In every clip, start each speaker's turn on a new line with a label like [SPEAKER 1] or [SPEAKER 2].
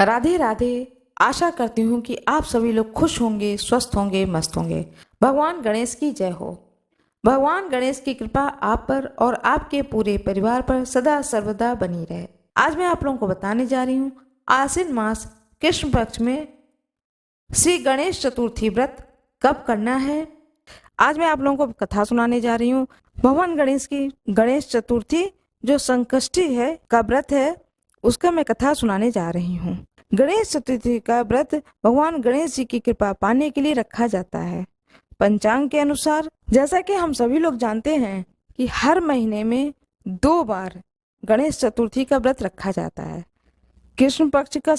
[SPEAKER 1] राधे राधे। आशा करती हूँ कि आप सभी लोग खुश होंगे, स्वस्थ होंगे, मस्त होंगे। भगवान गणेश की जय हो। भगवान गणेश की कृपा आप पर और आपके पूरे परिवार पर सदा सर्वदा बनी रहे। आज मैं आप लोगों को बताने जा रही हूँ आश्विन मास कृष्ण पक्ष में श्री गणेश चतुर्थी व्रत कब करना है। आज मैं आप लोगों को कथा सुनाने जा रही हूँ भगवान गणेश की गणेश चतुर्थी जो संकष्टी है का व्रत है, उसका मैं कथा सुनाने जा रही हूँ। गणेश चतुर्थी का व्रत भगवान गणेश जी की कृपा पाने के लिए रखा जाता है। पंचांग के अनुसार, जैसा कि हम सभी लोग जानते हैं कि हर महीने में 2 बार गणेश चतुर्थी का व्रत रखा जाता है। कृष्ण पक्ष का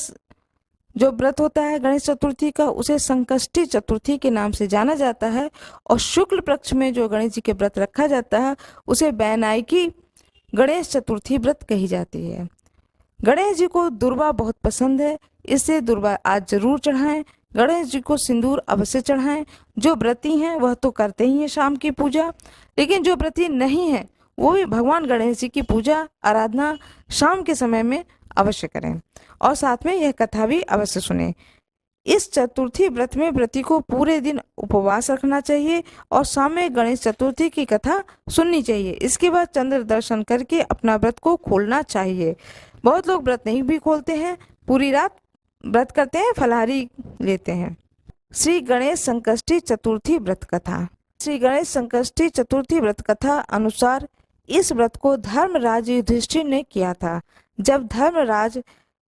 [SPEAKER 1] जो व्रत होता है गणेश चतुर्थी का, उसे संकष्टी चतुर्थी के नाम से जाना जाता है, और शुक्ल पक्ष में जो गणेश जी के व्रत रखा जाता है उसे बैनायकी गणेश चतुर्थी व्रत कही जाती है। गणेश जी को दुर्वा बहुत पसंद है, इससे दुर्वा आज जरूर चढ़ाएं। गणेश जी को सिंदूर अवश्य चढ़ाएं। जो व्रती हैं वह तो करते ही हैं शाम की पूजा, लेकिन जो व्रती नहीं है वो भी भगवान गणेश जी की पूजा आराधना शाम के समय में अवश्य करें, और साथ में यह कथा भी अवश्य सुने। इस चतुर्थी व्रत में व्रती को पूरे दिन उपवास रखना चाहिए और शाम में गणेश चतुर्थी की कथा सुननी चाहिए। इसके बाद चंद्र दर्शन करके अपना व्रत को खोलना चाहिए। बहुत लोग व्रत नहीं भी खोलते हैं, पूरी रात व्रत करते हैं, फलाहारी लेते हैं। श्री गणेश संकष्टी चतुर्थी व्रत कथा। श्री गणेश संकष्टी चतुर्थी व्रत कथा अनुसार इस व्रत को धर्मराज युधिष्ठिर ने किया था। जब धर्मराज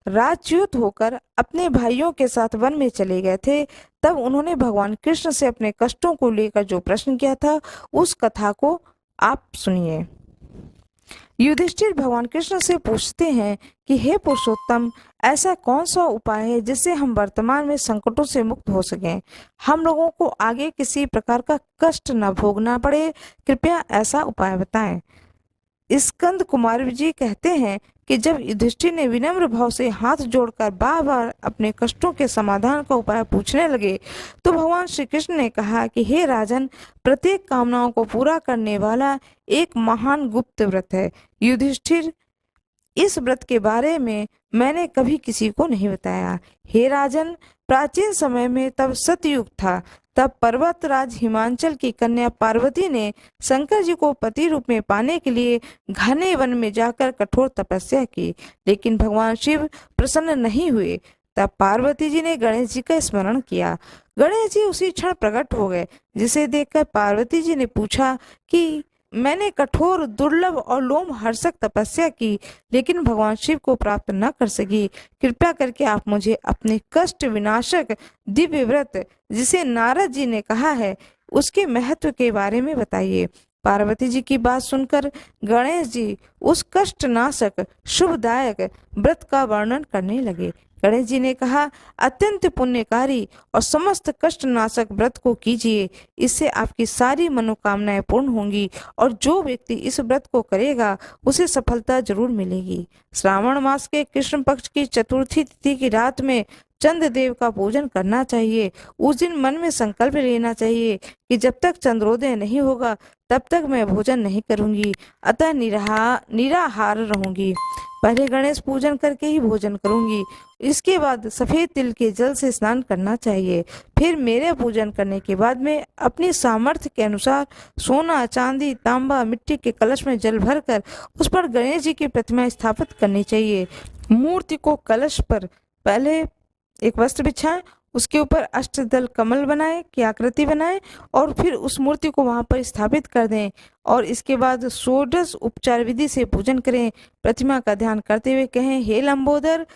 [SPEAKER 1] राज्यच्युत होकर अपने भाइयों के साथ वन में चले गए थे, तब उन्होंने भगवान कृष्ण से अपने कष्टों को लेकर जो प्रश्न किया था, उस कथा को आप सुनिए। युधिष्ठिर भगवान कृष्ण से पूछते हैं कि हे पुरुषोत्तम, ऐसा कौन सा उपाय है जिससे हम वर्तमान में संकटों से मुक्त हो सकें, हम लोगों को आगे किसी प्रकार का कष्ट न भोगना पड़े, कृपया ऐसा उपाय बताएं। स्कंद कुमार जी कहते हैं कि जब युधिष्ठिर ने विनम्र भाव से हाथ जोड़कर बार बार अपने कष्टों के समाधान का उपाय पूछने लगे, तो भगवान श्री कृष्ण ने कहा कि हे राजन, प्रत्येक कामनाओं को पूरा करने वाला एक महान गुप्त व्रत है। युधिष्ठिर, इस व्रत के बारे में मैंने कभी किसी को नहीं बताया। हे राजन, प्राचीन समय में तब सतयुग था। तब पर्वतराज हिमांचल की कन्या पार्वती ने शंकर जी को पति रूप में पाने के लिए घने वन में जाकर कठोर तपस्या की, लेकिन भगवान शिव प्रसन्न नहीं हुए। तब पार्वती जी ने गणेश जी का स्मरण किया। गणेश जी उसी क्षण प्रकट हो गए, जिसे देखकर पार्वती जी ने पूछा कि मैंने कठोर, दुर्लभ और लोमहर्षक तपस्या की, लेकिन भगवान शिव को प्राप्त न कर सकी। कृपया करके आप मुझे अपने कष्ट विनाशक दिव्य व्रत, जिसे नारद जी ने कहा है, उसके महत्व के बारे में बताइए। पार्वती जी की बात सुनकर गणेश जी उस कष्टनाशक शुभदायक व्रत का वर्णन करने लगे। गणेश जी ने कहा, अत्यंत पुण्यकारी और समस्त कष्टनाशक व्रत को कीजिए, इससे आपकी सारी मनोकामनाएं पूर्ण होंगी, और जो व्यक्ति इस व्रत को करेगा उसे सफलता जरूर मिलेगी। श्रावण मास के कृष्ण पक्ष की चतुर्थी तिथि की रात में चंद्रदेव का पूजन करना चाहिए। उस दिन मन में संकल्प लेना चाहिए कि जब तक चंद्रोदय नहीं होगा तब तक मैं भोजन नहीं करूंगी, अतः निराहार रहूंगी। पहले गणेश पूजन करके ही भोजन करूंगी। इसके बाद सफेद तिल के जल से स्नान करना चाहिए। फिर मेरे पूजन करने के बाद में अपनी सामर्थ्य के अनुसार सोना, चांदी, तांबा, मिट्टी के कलश में जल भरकर उस पर गणेश जी की प्रतिमा स्थापित करनी चाहिए। मूर्ति को कलश पर पहले एक वस्त्र बिछाएं, उसके ऊपर अष्टदल कमल बनाएं की आकृति बनाएं, और फिर उस मूर्ति को वहां पर स्थापित कर दें, और इसके बाद षोडश उपचार विधि से पूजन करें। प्रतिमा का ध्यान करते हुए कहें, हे लंबोदर,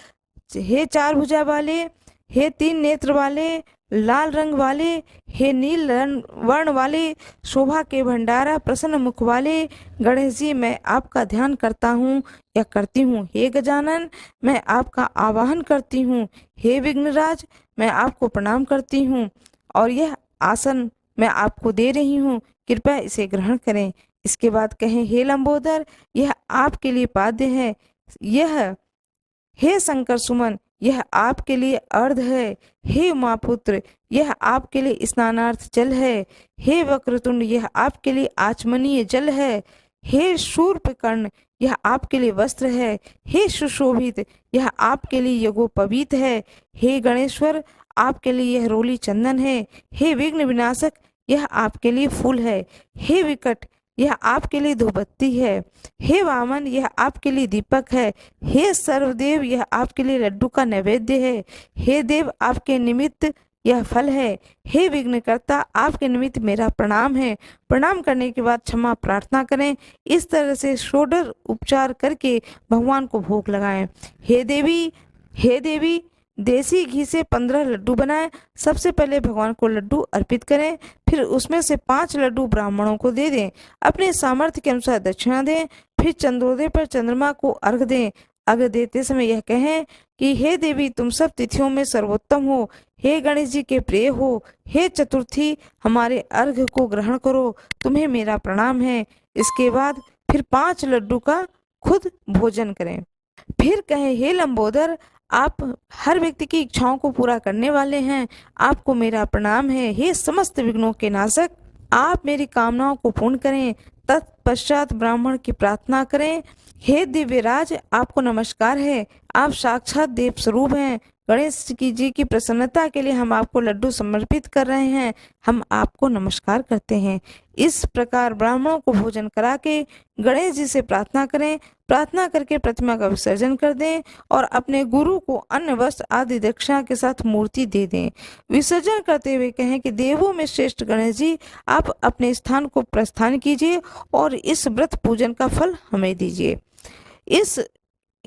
[SPEAKER 1] हे 4 भुजा वाले, हे 3 नेत्र वाले, लाल रंग वाले, हे नील वर्ण वाले, शोभा के भंडारा, प्रसन्न मुख वाले गणेश जी, मैं आपका ध्यान करता हूँ या करती हूँ। हे गजानन, मैं आपका आवाहन करती हूँ। हे विघ्नराज, मैं आपको प्रणाम करती हूँ, और यह आसन मैं आपको दे रही हूँ, कृपया इसे ग्रहण करें। इसके बाद कहें, हे लंबोदर, यह आपके लिए पाद्य है। यह, हे शंकर सुमन, यह आपके लिए अर्ध है। हे उमापुत्र, यह आपके लिए स्नानार्थ जल है। हे वक्रतुंड, यह आपके लिए आचमनीय जल है। हे शूर्पकर्ण, यह आपके लिए वस्त्र है। हे सुशोभित, यह आपके लिए यज्ञोपवीत है। हे गणेश्वर, आपके लिए यह रोली चंदन है। हे विघ्न विनाशक, यह आपके लिए फूल है। हे विकट, यह आपके लिए धूपबत्ती है। हे वामन, यह आपके लिए दीपक है। हे सर्वदेव, यह आपके लिए लड्डू का नैवेद्य है। हे देव, आपके निमित्त यह फल है। हे विघ्नकर्ता, आपके निमित्त मेरा प्रणाम है। प्रणाम करने के बाद क्षमा प्रार्थना करें। इस तरह से षोडश उपचार करके भगवान को भोग लगाएं। हे देवी, देसी घी से 15 लड्डू बनाएं। सबसे पहले भगवान को लड्डू अर्पित करें, फिर उसमें से 5 लड्डू ब्राह्मणों को दे दें। अपने सामर्थ्य के अनुसार दक्षिणा दें। फिर चंद्रोदय पर चंद्रमा को अर्घ दें। अर्घ देते समय यह कहें कि हे देवी, तुम सब तिथियों में सर्वोत्तम हो। हे गणेश जी के प्रिय हो। हे चतुर्थी, हमारे अर्घ को ग्रहण करो। तुम्हें मेरा प्रणाम है। इसके बाद फिर 5 लड्डू का खुद भोजन करें। फिर कहें, हे लंबोदर, आप हर व्यक्ति की इच्छाओं को पूरा करने वाले हैं। आपको मेरा प्रणाम है। हे समस्त विघ्नों के नाशक, आप मेरी कामनाओं को पूर्ण करें। तत्पश्चात ब्राह्मण की प्रार्थना करें। हे दिव्यराज, आपको नमस्कार है। आप साक्षात देव स्वरूप हैं। गणेश जी की प्रसन्नता के लिए हम आपको लड्डू समर्पित कर रहे हैं। हम आपको नमस्कार करते हैं। इस प्रकार ब्राह्मणों को भोजन करा के गणेश जी से प्रार्थना करें। प्रार्थना करके प्रतिमा का विसर्जन कर दें और अपने गुरु को अन्न वस्त्र आदि दक्षिणा के साथ मूर्ति दे दें। विसर्जन करते हुए कहें कि देवों में श्रेष्ठ गणेश जी, आप अपने स्थान को प्रस्थान कीजिए और इस व्रत पूजन का फल हमें दीजिए।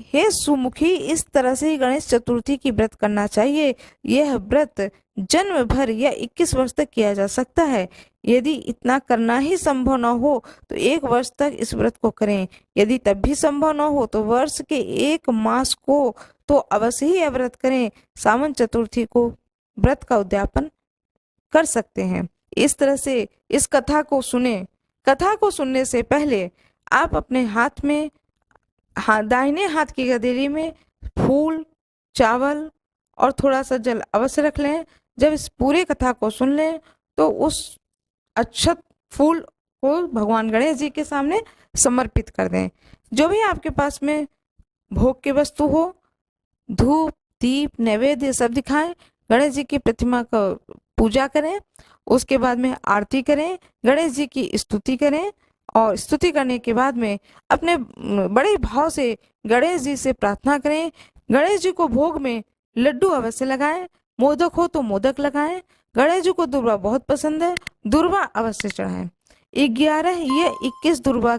[SPEAKER 1] हे सुमुखी, इस तरह से ही गणेश चतुर्थी की व्रत करना चाहिए। यह व्रत जन्म भर या 21 वर्ष तक किया जा सकता है। यदि इतना करना ही संभव न हो तो 1 वर्ष तक इस व्रत को करें। यदि तब भी संभव न हो तो वर्ष के 1 मास को तो अवश्य ही यह व्रत करें। सावन चतुर्थी को व्रत का उद्यापन कर सकते हैं। इस तरह से इस कथा को सुने। कथा को सुनने से पहले आप अपने हाथ में दाहिने हाथ की गदेरी में फूल, चावल और थोड़ा सा जल अवश्य रख लें। जब इस पूरे कथा को सुन लें तो उस अक्षत फूल को भगवान गणेश जी के सामने समर्पित कर दें। जो भी आपके पास में भोग की वस्तु हो, धूप, दीप, नैवेद्य सब दिखाएं। गणेश जी की प्रतिमा का पूजा करें। उसके बाद में आरती करें, गणेश जी की स्तुति करें और स्तुति करने के बाद में अपने बड़े भाव से गणेश जी से प्रार्थना करें। गणेश जी को भोग में लड्डू अवश्य लगाएं। मोदक हो तो मोदक लगाएं। गणेश जी को दुर्वा बहुत पसंद है, दुर्वा अवश्य चढ़ाएं। 11 या 21 दुर्वा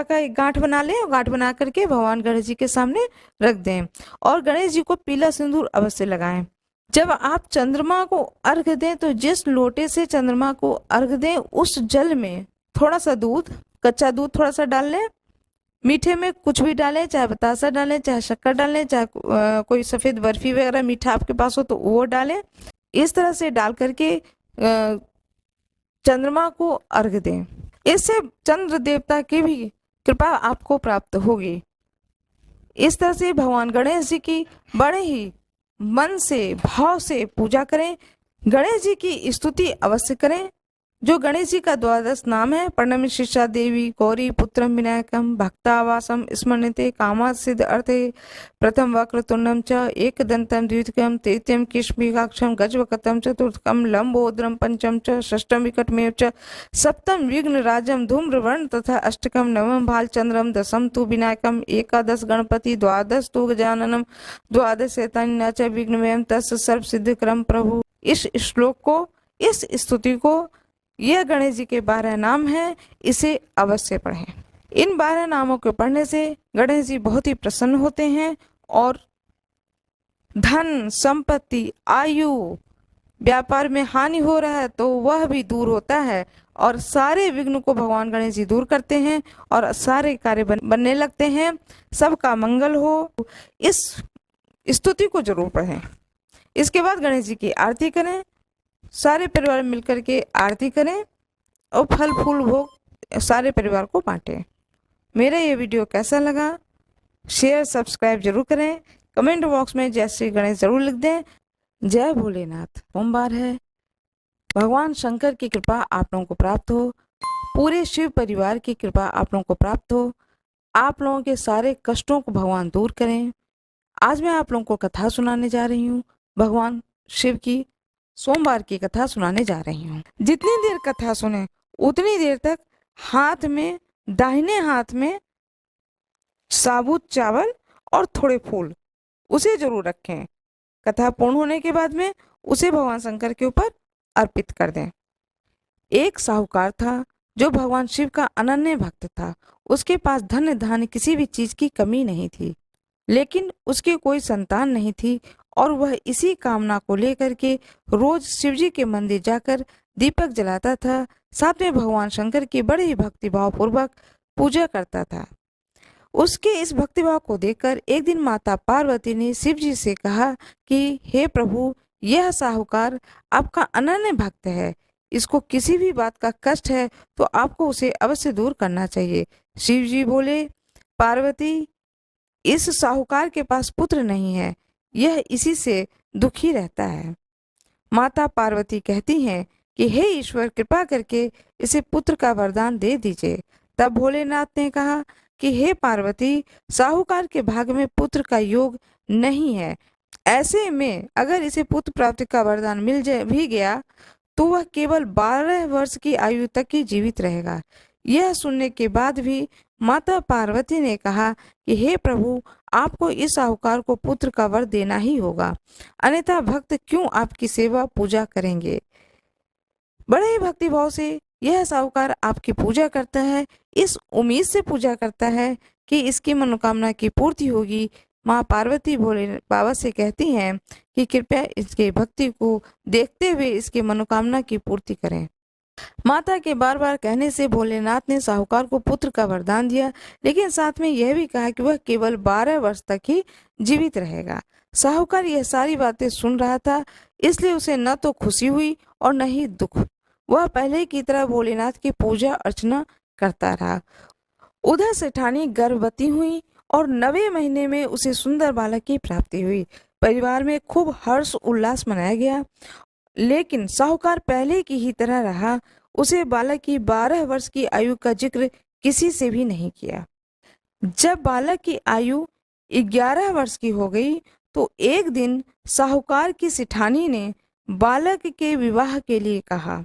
[SPEAKER 1] का एक गांठ बना लें और गांठ बना करके भगवान गणेश जी के सामने रख दें और गणेश जी को पीला सिंदूर अवश्य लगाएं। जब आप चंद्रमा को अर्घ दें तो जिस लोटे से चंद्रमा को अर्घ दें उस जल में थोड़ा सा दूध, कच्चा दूध थोड़ा सा डाल लें। मीठे में कुछ भी डालें, चाहे बतासा डालें, चाहे शक्कर डालें, चाहे कोई सफ़ेद बर्फी वगैरह मीठा आपके पास हो तो वो डालें। इस तरह से डाल करके चंद्रमा को अर्घ दें। इससे चंद्र देवता की भी कृपा आपको प्राप्त होगी। इस तरह से भगवान गणेश जी की बड़े ही मन से, भाव से पूजा करें। गणेश जी की स्तुति अवश्य करें। जो गणेश जी का 12 नाम है, प्रणम्य शिष्या देवी गौरी पुत्रम विनायकम भक्तावासम स्मरणते कामा सिद्ध अर्थे प्रथम वक्रतुंडम च एकदंतम द्वितीयम तृतीयम किष्मिकाक्षम गजवकतम चतुर्थकम लंबोदरम पंचम च षष्ठम विकटमेव च सप्तम विघ्न राजम धूम्रवर्ण तथा अष्टकम नवम भालचंद्रम दशम तु विनायकम एकादश गणपति द्वादश तु गजाननम द्वादश शैतान्य च विघ्नमेव तस् सर्व सिद्ध क्रम प्रभु। इस श्लोक को, इस स्तुति को, यह गणेश जी के 12 नाम हैं, इसे अवश्य पढ़ें। इन 12 नामों को पढ़ने से गणेश जी बहुत ही प्रसन्न होते हैं और धन, संपत्ति, आयु, व्यापार में हानि हो रहा है तो वह भी दूर होता है और सारे विघ्न को भगवान गणेश जी दूर करते हैं और सारे कार्य बनने लगते हैं। सबका मंगल हो। इस स्तुति को जरूर पढ़ें। इसके बाद गणेश जी की आरती करें। सारे परिवार मिलकर के आरती करें और फल फूल भोग सारे परिवार को बांटें। मेरा ये वीडियो कैसा लगा, शेयर सब्सक्राइब जरूर करें। कमेंट बॉक्स में जय श्री गणेश जरूर लिख दें। जय भोलेनाथ। सोमवार है, भगवान शंकर की कृपा आप लोगों को प्राप्त हो। पूरे शिव परिवार की कृपा आप लोगों को प्राप्त हो। आप लोगों के सारे कष्टों को भगवान दूर करें। आज मैं आप लोगों को कथा सुनाने जा रही हूँ। भगवान शिव की सोमवार की कथा सुनाने जा रही हूँ। जितनी देर कथा सुने उतनी देर तक हाथ में, दाहिने हाथ में साबुत चावल और थोड़े फूल उसे जरूर रखें। कथा पूर्ण होने के बाद में उसे भगवान शंकर के ऊपर अर्पित कर दें। एक साहूकार था जो भगवान शिव का अनन्य भक्त था। उसके पास धन धान्य किसी भी चीज की कमी नहीं थी, लेकिन उसकी कोई संतान नहीं थी और वह इसी कामना को लेकर के रोज शिवजी के मंदिर जाकर दीपक जलाता था। साथ में भगवान शंकर की बड़े ही भक्तिभाव पूर्वक पूजा करता था। उसके इस भक्तिभाव को देखकर एक दिन माता पार्वती ने शिव जी से कहा कि हे प्रभु, यह साहूकार आपका अनन्य भक्त है। इसको किसी भी बात का कष्ट है तो आपको उसे अवश्य दूर करना चाहिए। शिव जी बोले, पार्वती, इस साहूकार के पास पुत्र नहीं है, यह इसी से दुखी रहता है। माता पार्वती कहती हैं कि हे ईश्वर, कृपा करके इसे पुत्र का वरदान दे दीजिए। तब भोलेनाथ ने कहा कि हे पार्वती, साहूकार के भाग में पुत्र का योग नहीं है। ऐसे में अगर इसे पुत्र प्राप्ति का वरदान मिल जाए भी गया तो वह केवल 12 वर्ष की आयु तक ही जीवित रहेगा। यह सुनने के बाद भी माता पार्वती ने कहा कि हे प्रभु, आपको इस साहूकार को पुत्र का वर देना ही होगा, अन्यथा भक्त क्यों आपकी सेवा पूजा करेंगे। बड़े ही भक्तिभाव से यह साहूकार आपकी पूजा करता है, इस उम्मीद से पूजा करता है कि इसकी मनोकामना की पूर्ति होगी। माँ पार्वती भोले बाबा से कहती हैं कि कृपया इसके भक्ति को देखते हुए इसकी मनोकामना की पूर्ति करें। माता के बार बार कहने से भोलेनाथ ने साहूकार को पुत्र का वरदान दिया, लेकिन साथ में यह भी कहा कि वह केवल 12 वर्ष तक ही जीवित रहेगा। साहूकार यह सारी बातें सुन रहा था, इसलिए उसे न तो खुशी हुई और न ही दुख। वह पहले की तरह भोलेनाथ की पूजा अर्चना करता रहा। उधर सेठानी गर्भवती हुई और 9वें महीने में उसे सुंदर बालक की प्राप्ति हुई। परिवार में खूब हर्ष उल्लास मनाया गया, लेकिन साहूकार पहले की ही तरह रहा। उसे बालक की 12 वर्ष की आयु का जिक्र किसी से भी नहीं किया। जब बालक की आयु 11 वर्ष की हो गई तो एक दिन साहूकार की सिठानी ने बालक के विवाह के लिए कहा।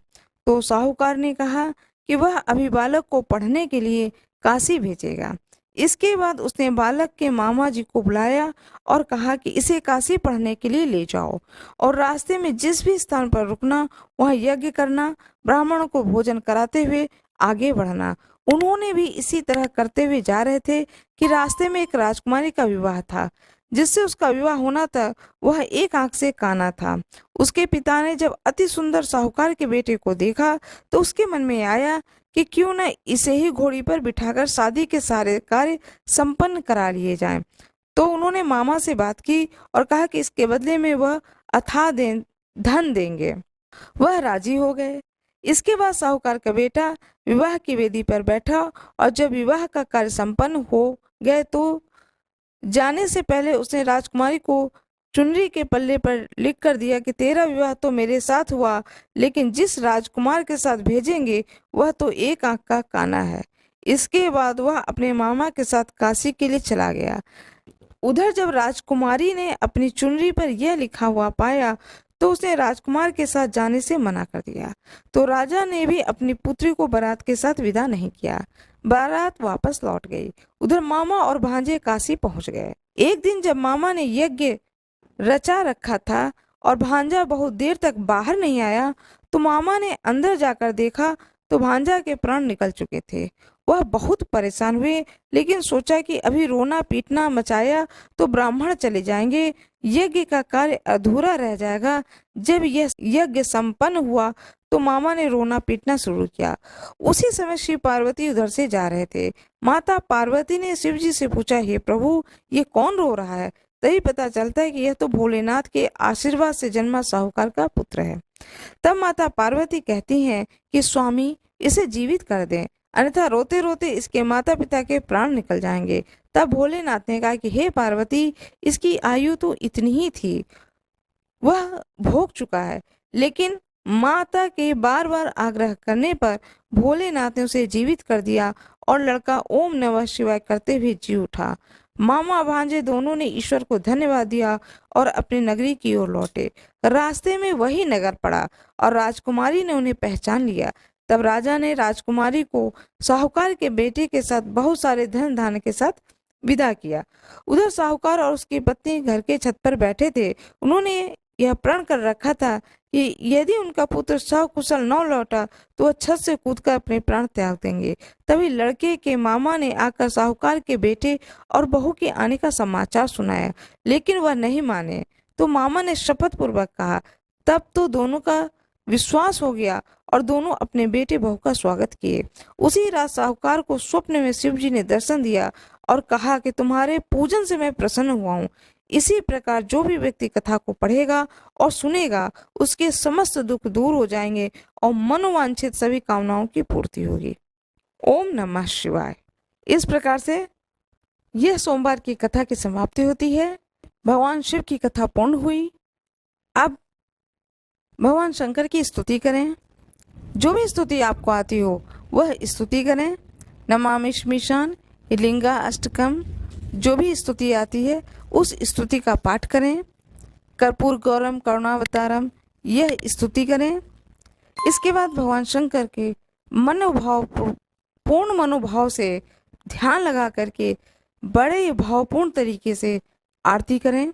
[SPEAKER 1] तो साहूकार ने कहा कि वह अभी बालक को पढ़ने के लिए काशी भेजेगा। इसके बाद उसने बालक के मामा जी को बुलाया और कहा कि इसे काशी पढ़ने के लिए ले जाओ और रास्ते में जिस भी स्थान पर रुकना वहाँ यज्ञ करना, ब्राह्मणों को भोजन कराते हुए आगे बढ़ना। उन्होंने भी इसी तरह करते हुए जा रहे थे कि रास्ते में एक राजकुमारी का विवाह था। जिससे उसका विवाह होना था वह एक आंख से काना था। उसके पिता ने जब अति सुंदर साहूकार के बेटे को देखा तो उसके मन में आया कि क्यों न इसे ही घोड़ी पर बिठाकर शादी के सारे कार्य संपन्न करा लिए जाएं। तो उन्होंने मामा से बात की और कहा कि इसके बदले में वह अथाह धन देंगे। वह राजी हो गए। इसके बाद साहूकार का बेटा विवाह की वेदी पर बैठा और जब विवाह का कार्य संपन्न हो गए तो जाने से पहले उसने राजकुमारी को चुनरी के पल्ले पर लिख कर दिया कि तेरा विवाह तो मेरे साथ हुआ, लेकिन जिस राजकुमार के साथ भेजेंगे वह तो एक आंख का काना है। इसके बाद वह अपने मामा के साथ काशी के लिए चला गया। उधर जब राजकुमारी ने अपनी चुनरी पर यह लिखा हुआ पाया तो उसने राजकुमार के साथ जाने से मना कर दिया। तो राजा ने भी अपनी पुत्री को बारात के साथ विदा नहीं किया। बारात वापस लौट गई। उधर मामा और भांजे काशी पहुंच गए। एक दिन जब मामा ने यज्ञ रचा रखा था और भांजा बहुत देर तक बाहर नहीं आया तो मामा ने अंदर जाकर देखा तो भांजा के प्राण निकल चुके थे। वह बहुत परेशान हुए, लेकिन सोचा कि अभी रोना पीटना मचाया तो ब्राह्मण चले जाएंगे, यज्ञ का कार्य अधूरा रह जाएगा। जब यह यज्ञ संपन्न हुआ तो मामा ने रोना पीटना शुरू किया। उसी समय शिव पार्वती उधर से जा रहे थे। माता पार्वती ने शिव जी से पूछा, हे प्रभु, ये कौन रो रहा है? तभी पता चलता है कि यह तो भोलेनाथ के आशीर्वाद से जन्मा साहूकार का पुत्र है। तब माता पार्वती कहती हैं कि स्वामी, इसे जीवित कर दें, अन्यथा रोते रोते इसके माता पिता के प्राण निकल जाएंगे। तब भोलेनाथ ने कहा कि हे पार्वती, इसकी आयु तो इतनी ही थी, वह भोग चुका है, लेकिन माता के बार बार आग्रह करने पर भोलेनाथ ने उसे जीवित कर दिया और लड़का ओम नमः शिवाय करते हुए जी उठा। मामा भांजे दोनों ने ईश्वर को धन्यवाद दिया और अपनी नगरी की ओर लौटे। रास्ते में वही नगर पड़ा और राजकुमारी ने उन्हें पहचान लिया। तब राजा ने राजकुमारी को साहूकार के बेटे के साथ बहुत सारे धन धान्य के साथ विदा किया। उधर साहूकार और उसकी पत्नी घर के छत पर बैठे थे। उन्होंने यह प्रण कर रखा था कि यदि उनका पुत्र सकुशल न लौटा तो वह छत से कूदकर अपने प्राण त्याग देंगे। तभी लड़के के मामा ने आकर साहूकार के बेटे और बहू के आने का समाचार सुनाया, लेकिन वह नहीं माने। तो मामा ने शपथ पूर्वक कहा। तब तो दोनों का विश्वास हो गया और दोनों अपने बेटे बहू का स्वागत किए। उसी रात साहूकार को स्वप्न में शिव जी ने दर्शन दिया और कहा कि तुम्हारे पूजन से मैं प्रसन्न हुआ हूँ। इसी प्रकार जो भी व्यक्ति कथा को पढ़ेगा और सुनेगा उसके समस्त दुख दूर हो जाएंगे और मनोवांछित सभी कामनाओं की पूर्ति होगी। ओम नमः शिवाय। इस प्रकार से यह सोमवार की कथा की समाप्ति होती है। भगवान शिव की कथा पूर्ण हुई। अब भगवान शंकर की स्तुति करें। जो भी स्तुति आपको आती हो वह स्तुति करें। नमामि स्मीशान, लिंगा अष्टकम, जो भी स्तुति आती है उस स्तुति का पाठ करें। कर्पूर गौरम करुणावतारम, यह स्तुति करें। इसके बाद भगवान शंकर के पूर्ण मनोभाव से ध्यान लगा करके बड़े भावपूर्ण तरीके से आरती करें।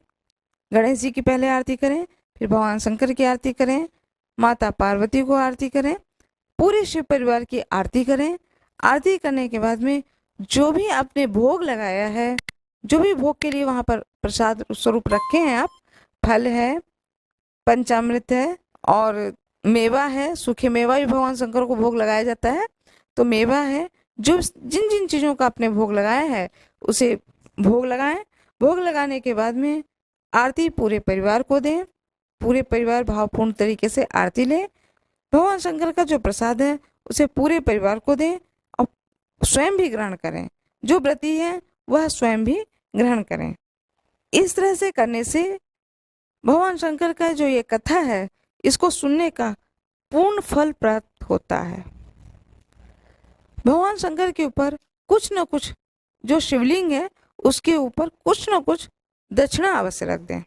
[SPEAKER 1] गणेश जी की पहले आरती करें, फिर भगवान शंकर की आरती करें, माता पार्वती को आरती करें, पूरे शिव परिवार की आरती करें। आरती करने के बाद में जो भी आपने भोग लगाया है, जो भी भोग के लिए वहाँ पर प्रसाद स्वरूप रखे हैं आप, फल है, पंचामृत है और मेवा है। सूखे मेवा भी भगवान शंकर को भोग लगाया जाता है, तो मेवा है। जो जिन जिन चीज़ों का आपने भोग लगाया है उसे भोग लगाएं। भोग लगाने के बाद में आरती पूरे परिवार को दें। पूरे परिवार भावपूर्ण तरीके से आरती ले। भगवान शंकर का जो प्रसाद है उसे पूरे परिवार को दें और स्वयं भी ग्रहण करें। जो व्रती है वह स्वयं भी ग्रहण करें। इस तरह से करने से भगवान शंकर का जो ये कथा है इसको सुनने का पूर्ण फल प्राप्त होता है। भगवान शंकर के ऊपर कुछ न कुछ, जो शिवलिंग है उसके ऊपर कुछ न कुछ दक्षिणा अवश्य रख दें।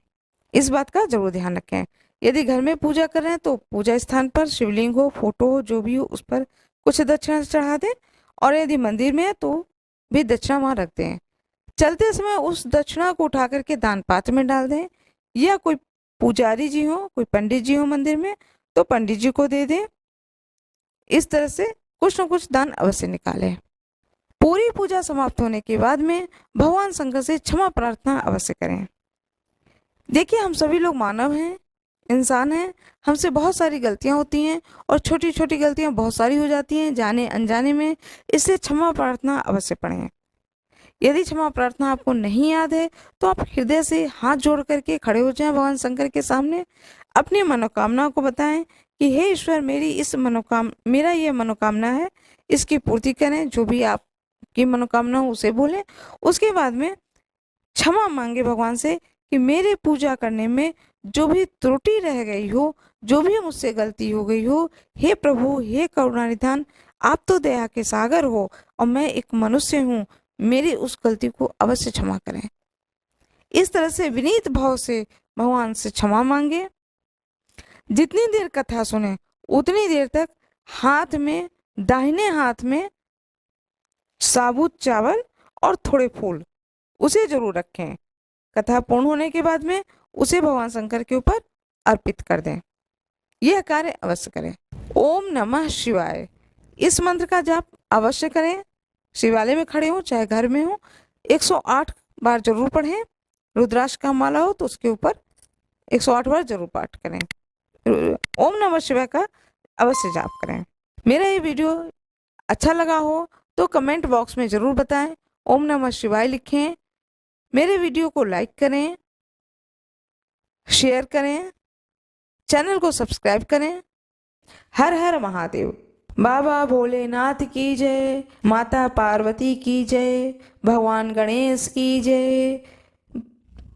[SPEAKER 1] इस बात का जरूर ध्यान रखें। यदि घर में पूजा कर रहे हैं तो पूजा स्थान पर शिवलिंग हो, फोटो हो, जो भी हो उस पर कुछ दक्षिणा चढ़ा दें। और यदि मंदिर में है तो भी दक्षिणा वहाँ रख दें। चलते समय उस दक्षिणा को उठा करके दान पात्र में डाल दें, या कोई पुजारी जी हो, कोई पंडित जी हो मंदिर में तो पंडित जी को दे दें। इस तरह से कुछ न कुछ दान अवश्य निकालें। पूरी पूजा समाप्त होने के बाद में भगवान शंकर से क्षमा प्रार्थना अवश्य करें। देखिए, हम सभी लोग मानव हैं, इंसान हैं, हमसे बहुत सारी गलतियां होती हैं और छोटी छोटी गलतियां बहुत सारी हो जाती हैं जाने अनजाने में। इसलिए क्षमा प्रार्थना अवश्य पढ़ें। यदि क्षमा प्रार्थना आपको नहीं याद है तो आप हृदय से हाथ जोड़ करके खड़े हो जाएं भगवान शंकर के सामने। अपनी मनोकामना को बताएं कि हे ईश्वर, मेरा ये मनोकामना है, इसकी पूर्ति करें। जो भी आपकी मनोकामना हो उसे बोलें। उसके बाद में क्षमा मांगे भगवान से कि मेरे पूजा करने में जो भी त्रुटि रह गई हो, जो भी मुझसे गलती हो गई हो, हे प्रभु, हे करुणानिधान, आप तो दया के सागर हो और मैं एक मनुष्य हूँ, मेरी उस गलती को अवश्य क्षमा करें। इस तरह से विनीत भाव से भगवान से क्षमा मांगे। जितनी देर कथा सुने उतनी देर तक दाहिने हाथ में साबुत चावल और थोड़े फूल उसे जरूर रखें। कथा पूर्ण होने के बाद में उसे भगवान शंकर के ऊपर अर्पित कर दें। यह कार्य अवश्य करें। ओम नमः शिवाय, इस मंत्र का जाप अवश्य करें। शिवालय में खड़े हो चाहे घर में हो, 108 बार जरूर पढ़ें। रुद्राक्ष का माला हो तो उसके ऊपर 108 बार जरूर पाठ करें। ओम नमः शिवाय का अवश्य जाप करें। मेरा ये वीडियो अच्छा लगा हो तो कमेंट बॉक्स में जरूर बताएं, ओम नमः शिवाय लिखें। मेरे वीडियो को लाइक करें, शेयर करें, चैनल को सब्सक्राइब करें। हर हर महादेव। बाबा भोलेनाथ की जय, माता पार्वती की जय, भगवान गणेश की जय,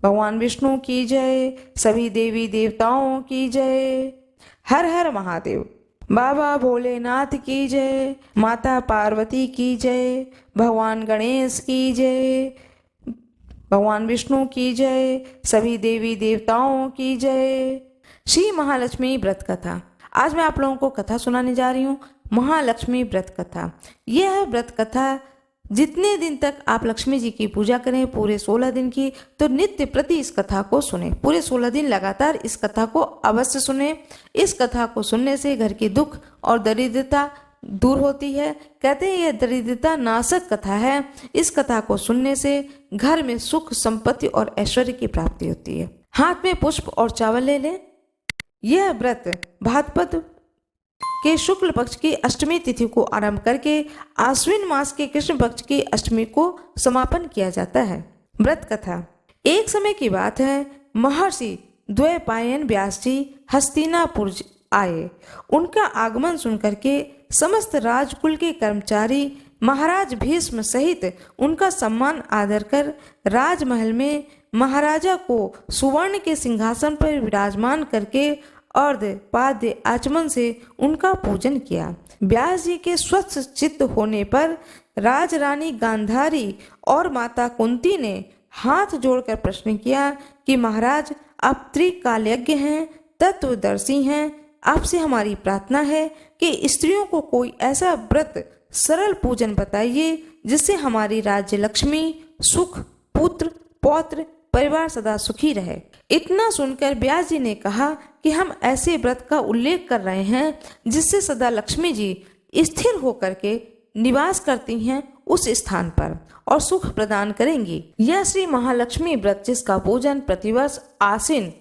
[SPEAKER 1] भगवान विष्णु की जय, सभी देवी देवताओं की जय। हर हर महादेव। बाबा भोलेनाथ की जय, माता पार्वती की जय, भगवान गणेश की जय, भगवान विष्णु की जय, सभी देवी देवताओं की जय। श्री महालक्ष्मी व्रत कथा। आज मैं आप लोगों को कथा सुनाने जा रही हूँ, महालक्ष्मी व्रत कथा। यह व्रत कथा जितने दिन तक आप लक्ष्मी जी की पूजा करें, पूरे 16 दिन की, तो नित्य प्रति इस कथा को सुने। पूरे 16 दिन लगातार इस कथा को अवश्य सुने। इस कथा को सुनने से घर की दुख और दरिद्रता दूर होती है। कहते हैं यह दरिद्रता नाशक कथा है। इस कथा को सुनने से घर में सुख, संपत्ति और ऐश्वर्य की प्राप्ति होती है। हाथ में पुष्प और चावल ले लें। यह व्रत भाद्रपद के शुक्ल पक्ष की अष्टमी तिथि को आरंभ करके आश्विन मास के कृष्ण पक्ष की अष्टमी को समापन किया जाता है। व्रत कथा। एक समय की बात है, महर्षि द्वैपायन व्यास जी हस्तिनापुर आए। उनका आगमन सुनकर के समस्त राजकुल के कर्मचारी महाराज भीष्म सहित उनका सम्मान आदर कर राजमहल में महाराजा को सुवर्ण के सिंहासन पर विराजमान करके अर्ध पाद्य आचमन से उनका पूजन किया। व्यास जी के स्वस्थ चित्त होने पर राजरानी गांधारी और माता कुंती ने हाथ जोड़कर प्रश्न किया कि महाराज, आप त्रिकालज्ञ हैं, तत्वदर्शी हैं। आपसे हमारी प्रार्थना है कि स्त्रियों को कोई ऐसा व्रत, सरल पूजन बताइए जिससे हमारी राज्य लक्ष्मी, सुख, पुत्र, पौत्र, परिवार सदा सुखी रहे। इतना सुनकर व्यास जी ने कहा कि हम ऐसे व्रत का उल्लेख कर रहे हैं जिससे सदा लक्ष्मी जी स्थिर होकर के निवास करती हैं उस स्थान पर और सुख प्रदान करेंगी। यह श्री महालक्ष्मी व्रत जिसका पूजन प्रतिवर्ष आश्विन,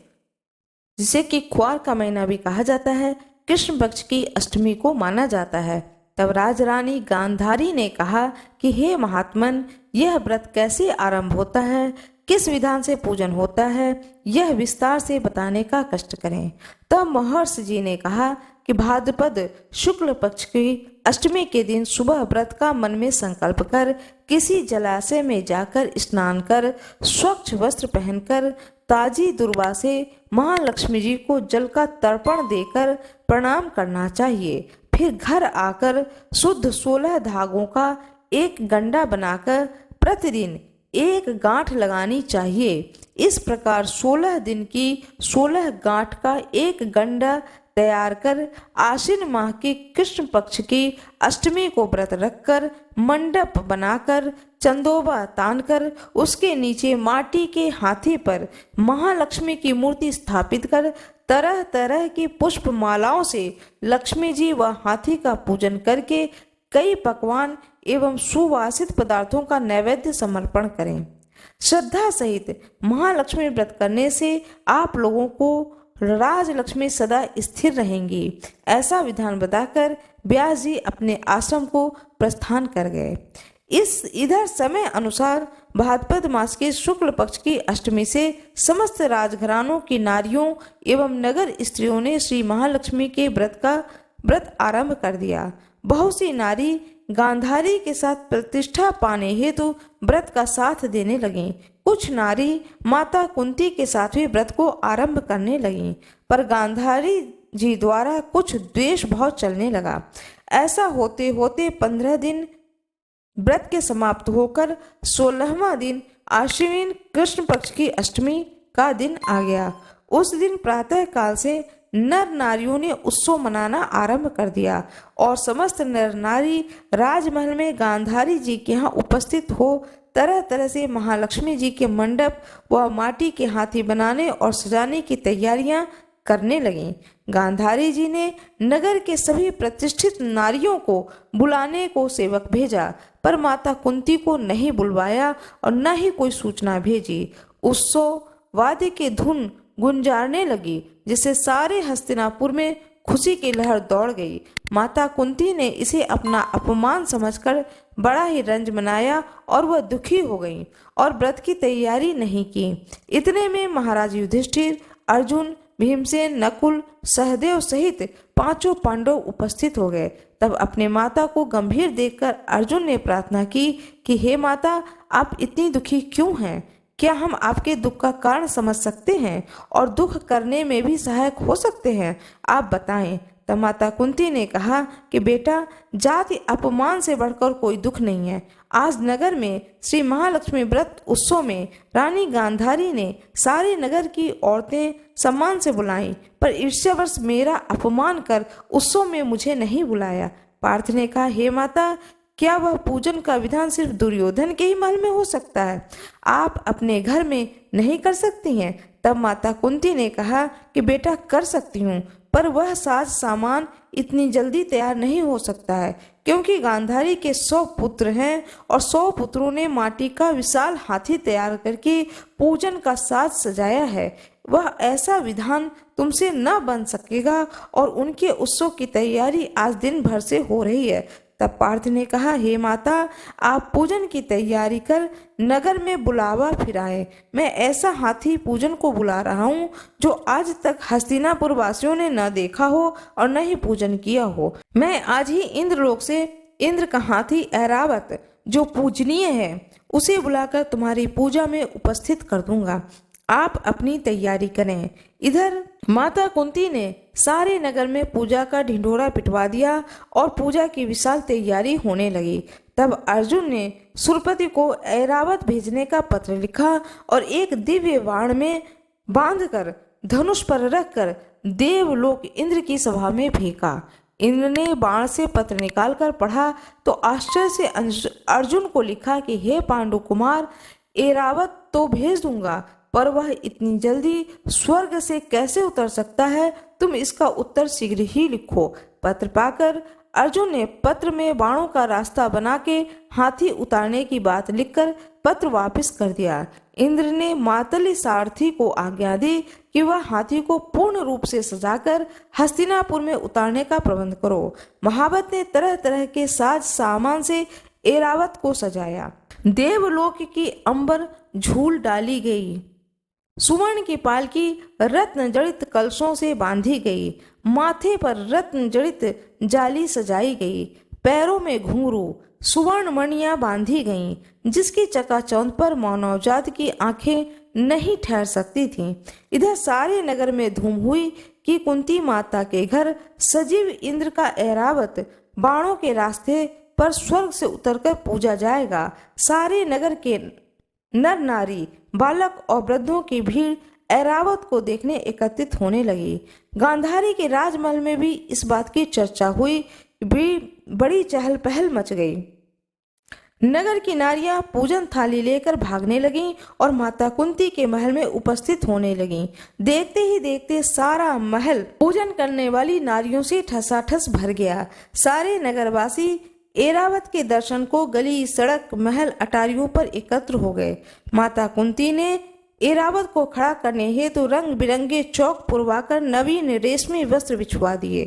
[SPEAKER 1] जिसे कि क्वार का महीना भी कहा जाता है, कृष्ण पक्ष की अष्टमी को माना जाता है। तब राजरानी गांधारी ने कहा कि हे महात्मन, यह व्रत कैसे आरंभ होता है, किस विधान से पूजन होता है, यह विस्तार से बताने का कष्ट करें। तब महर्षि जी ने कहा कि भाद्रपद शुक्ल पक्ष की अष्टमी के दिन सुबह व्रत का मन में संकल्प कर किसी जलाशय में जाकर स्नान कर स्वच्छ वस्त्र पहनकर ताजी दुर्वा से महालक्ष्मी जी को जल का तर्पण देकर प्रणाम करना चाहिए। फिर घर आकर शुद्ध 16 धागों का एक गंडा बनाकर प्रतिदिन एक गांठ लगानी चाहिए। इस प्रकार 16 दिन की 16 गांठ का एक गंडा तैयार कर आश्विन माह के कृष्ण पक्ष की अष्टमी को व्रत रखकर मंडप बनाकर चंदोबा तानकर उसके नीचे माटी के हाथी पर महालक्ष्मी की मूर्ति स्थापित कर तरह तरह की पुष्प मालाओं से लक्ष्मी जी व हाथी का पूजन करके कई पकवान एवं सुवासित पदार्थों का नैवेद्य समर्पण करें। श्रद्धा सहित महालक्ष्मी व्रत करने से आप लोगों को राजलक्ष्मी सदा स्थिर रहेंगी। ऐसा विधान बताकर व्यास जी अपने आश्रम को प्रस्थान कर गए। इधर समय अनुसार भाद्रपद मास के शुक्ल पक्ष की अष्टमी से समस्त राजघरानों की नारियों एवं नगर स्त्रियों ने श्री महालक्ष्मी के व्रत आरंभ कर दिया। बहुत सी नारी गांधारी के साथ प्रतिष्ठा पाने हेतु व्रत का साथ देने लगीं। कुछ नारी माता कुंती के साथ भी व्रत को आरंभ करने लगीं, पर गांधारी जी द्वारा कुछ द्वेष भाव चलने लगा। ऐसा होते होते 15 दिन व्रत के समाप्त होकर 16वां दिन आश्विन कृष्ण पक्ष की अष्टमी का दिन आ गया। उस दिन प्रातः काल से नर नारियों ने उत्सव मनाना आरंभ कर दिया और समस्त नर नारी राजमहल में गांधारी जी के यहाँ उपस्थित हो तरह तरह से महालक्ष्मी जी के मंडप व माटी के हाथी बनाने और सजाने की तैयारियां करने लगीं। गांधारी जी ने नगर के सभी प्रतिष्ठित नारियों को बुलाने को सेवक भेजा, पर माता कुंती को नहीं बुलवाया और न ही कोई सूचना भेजी। उत्सव वाद्य की धुन गुंजारने लगी, जिससे सारे हस्तिनापुर में खुशी की लहर दौड़ गई। माता कुंती ने इसे अपना अपमान समझकर बड़ा ही रंज मनाया और वह दुखी हो गई और व्रत की तैयारी नहीं की। इतने में महाराज युधिष्ठिर, अर्जुन, भीमसेन, नकुल, सहदेव सहित 5 पांडव उपस्थित हो गए। तब अपने माता को गंभीर देखकर अर्जुन ने प्रार्थना की कि हे माता, आप इतनी दुखी क्यों हैं? क्या हम आपके दुख का कारण समझ सकते हैं और दुख करने में भी सहायक हो सकते हैं? आप बताएं। तब माता कुंती ने कहा कि बेटा, जाति अपमान से बढ़कर कोई दुख नहीं है। आज नगर में श्री महालक्ष्मी व्रत उत्सव में रानी गांधारी ने सारे नगर की औरतें सम्मान से बुलाई, पर ईर्ष्यावश मेरा अपमान कर उत्सव में मुझे नहीं बुलाया। पार्थ ने कहा, हे माता, क्या वह पूजन का विधान सिर्फ दुर्योधन के ही महल में हो सकता है? आप अपने घर में नहीं कर सकती हैं? तब माता कुंती ने कहा कि बेटा, कर सकती हूँ, पर वह साज सामान इतनी जल्दी तैयार नहीं हो सकता है, क्योंकि गांधारी के 100 पुत्र हैं और 100 पुत्रों ने माटी का विशाल हाथी तैयार करके पूजन का साज सजाया है। वह ऐसा विधान तुमसे न बन सकेगा और उनके उत्सव की तैयारी आज दिन भर से हो रही है। तब पार्थ ने कहा, हे माता, आप पूजन की तैयारी कर नगर में बुलावा फिराए। मैं ऐसा हाथी पूजन को बुला रहा हूँ जो आज तक हस्तिनापुर वासियों ने न देखा हो और न ही पूजन किया हो। मैं आज ही इंद्रलोक से इंद्र का हाथी ऐरावत, जो पूजनीय है, उसे बुलाकर तुम्हारी पूजा में उपस्थित कर दूंगा। आप अपनी तैयारी करें। इधर माता कुंती ने सारे नगर में पूजा का ढिंढोरा पिटवा दिया और पूजा की विशाल तैयारी होने लगी। तब अर्जुन ने सुरपति को ऐरावत भेजने का पत्र लिखा और एक दिव्य बाण में बांधकर धनुष पर रखकर देवलोक इंद्र की सभा में फेंका। इंद्र ने बाण से पत्र निकालकर पढ़ा तो आश्चर्य से अर्जुन को लिखा कि हे पांडु कुमार, ऐरावत तो भेज दूंगा, पर वह इतनी जल्दी स्वर्ग से कैसे उतर सकता है? तुम इसका उत्तर शीघ्र ही लिखो। पत्र पाकर अर्जुन ने पत्र में बाणों का रास्ता बना के हाथी उतारने की बात लिखकर पत्र वापस कर दिया। इंद्र ने मातली सारथी को आज्ञा दी कि वह हाथी को पूर्ण रूप से सजाकर हस्तिनापुर में उतारने का प्रबंध करो। महावत ने तरह तरह के साज सामान से ऐरावत को सजाया। देवलोक की अंबर झूल डाली गई। सुवर्ण की पालकी रत्न जड़ित कलशों से बांधी गई। माथे पर रत्न जड़ित जाली सजाई गई। पैरों में घुंघरू सुवर्ण मणियां बांधी गईं, जिसकी चकाचौंध पर मानवजात की आंखें नहीं ठहर सकती थीं। इधर सारे नगर में धूम हुई कि कुंती माता के घर सजीव इंद्र का ऐरावत बाणों के रास्ते पर स्वर्ग से उतरकर पूजा जाएगा। सारे नगर के नर नारी, बालक और वृद्धों की भीड़ ऐरावत को देखने एकत्रित होने लगी। गांधारी के राजमहल में भी इस बात की चर्चा हुई। बड़ी चहल पहल मच गई। नगर की नारियां पूजन थाली लेकर भागने लगीं और माता कुंती के महल में उपस्थित होने लगीं। देखते ही देखते सारा महल पूजन करने वाली नारियों से ठसाठस भर गया। सारे नगरवासी ऐरावत के दर्शन को गली, सड़क, महल, अटारियों पर एकत्र हो गए। माता कुंती ने ऐरावत को खड़ा करने हेतु रंग बिरंगे चौक पुरवाकर नवीन रेशमी वस्त्र बिछवा दिए।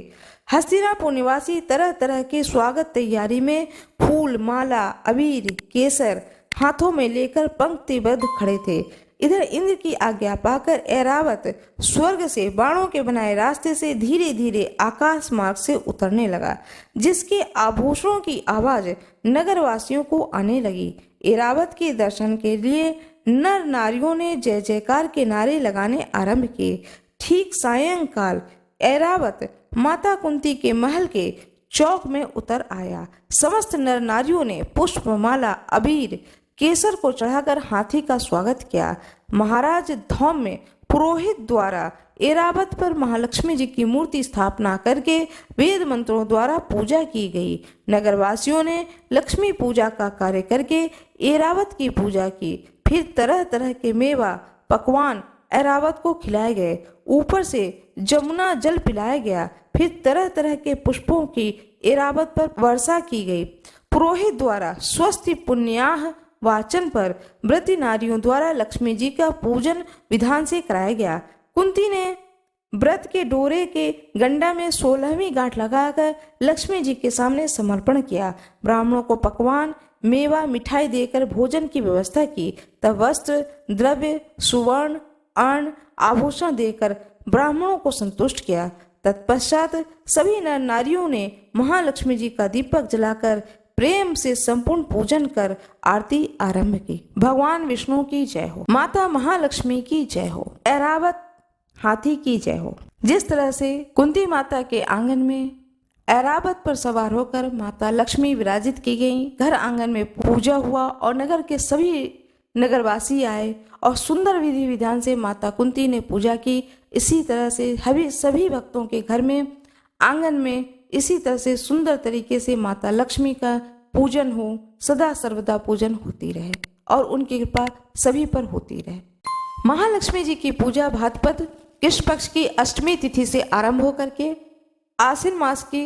[SPEAKER 1] हस्तिनापुर निवासी तरह तरह के स्वागत तैयारी में फूल, माला, अबीर, केसर हाथों में लेकर पंक्तिबद्ध खड़े थे। इधर इंद्र की आज्ञा पाकर ऐरावत स्वर्ग से बाणों के बनाए रास्ते से धीरे धीरे आकाश मार्ग से उतरने लगा, जिसके आभूषणों की आवाज नगरवासियों को आने लगी। ऐरावत के दर्शन के लिए नर नारियों ने जय जयकार के नारे लगाने आरंभ किए। ठीक सायंकाल ऐरावत माता कुंती के महल के चौक में उतर आया। समस्त नर नारियों ने पुष्प, माला, अबीर, केसर को चढ़ाकर हाथी का स्वागत किया। महाराज धौम में पुरोहित द्वारा ऐरावत पर महालक्ष्मी जी की मूर्ति स्थापना करके वेद मंत्रों द्वारा पूजा की गई। नगरवासियों ने लक्ष्मी पूजा का कार्य करके ऐरावत की पूजा की। फिर तरह तरह के मेवा, पकवान ऐरावत को खिलाए गए। ऊपर से जमुना जल पिलाया गया। फिर तरह तरह के पुष्पों की ऐरावत पर वर्षा की गई। पुरोहित द्वारा स्वस्ति पुण्याह वाचन पर व्रती नारियों द्वारा लक्ष्मी जी का पूजन विधान से कराया गया। कुंती ने व्रत के डोरे के गंडा में 16वीं गांठ लगाकर लक्ष्मी जी के सामने समर्पण किया। ब्राह्मणों को पकवान, मेवा, मिठाई देकर भोजन की व्यवस्था की। तब वस्त्र, द्रव्य, सुवर्ण, अन्न, आभूषण देकर ब्राह्मणों को संतुष्ट किया। तत्पश्चात सभी नर नारियों ने महालक्ष्मी जी का दीपक जलाकर प्रेम से संपूर्ण पूजन कर आरती आरंभ की। भगवान विष्णु की जय हो, माता महालक्ष्मी की जय हो, ऐरावत हाथी की जय हो। जिस तरह से कुंती माता के आंगन में ऐरावत पर सवार होकर माता लक्ष्मी विराजित की गई, घर आंगन में पूजा हुआ और नगर के सभी नगरवासी आए और सुंदर विधि विधान से माता कुंती ने पूजा की। इसी तरह से सभी भक्तों के घर में आंगन में इसी तरह से सुंदर तरीके से माता लक्ष्मी का पूजन हो, सदा सर्वदा पूजन होती रहे और उनकी कृपा सभी पर होती रहे। महालक्ष्मी जी की पूजा भाद्रपद कृष्ण पक्ष की अष्टमी तिथि से आरंभ होकर के आश्विन मास की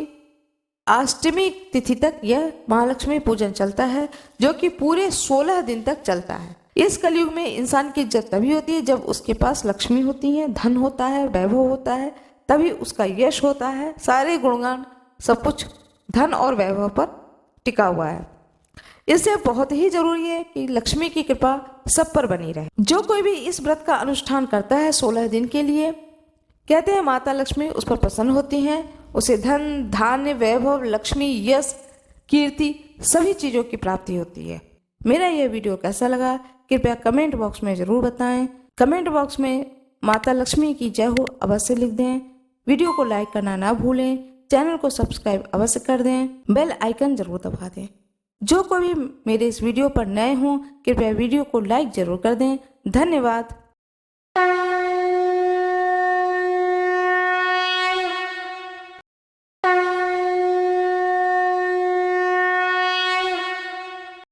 [SPEAKER 1] अष्टमी तिथि तक यह महालक्ष्मी पूजन चलता है, जो कि पूरे 16 दिन तक चलता है। इस कलयुग में इंसान की इज्जत तभी होती है जब उसके पास लक्ष्मी होती है, धन होता है, वैभव होता है, तभी उसका यश होता है। सारे गुणगान सब कुछ धन और वैभव पर टिका हुआ है। इससे बहुत ही जरूरी है कि लक्ष्मी की कृपा सब पर बनी रहे। जो कोई भी इस व्रत का अनुष्ठान करता है 16 दिन के लिए, कहते हैं माता लक्ष्मी उस पर प्रसन्न होती हैं, उसे धन, धान्य, वैभव, लक्ष्मी, यश, कीर्ति सभी चीजों की प्राप्ति होती है। मेरा यह वीडियो कैसा लगा कृपया कमेंट बॉक्स में जरूर बताएं। कमेंट बॉक्स में माता लक्ष्मी की जय हो अवश्य लिख दें। वीडियो को लाइक करना ना भूलें, चैनल को सब्सक्राइब अवश्य कर दें, बेल आइकन जरूर दबा दें। जो कोई भी मेरे इस वीडियो पर नए हों कृपया वीडियो को लाइक जरूर कर दें। धन्यवाद।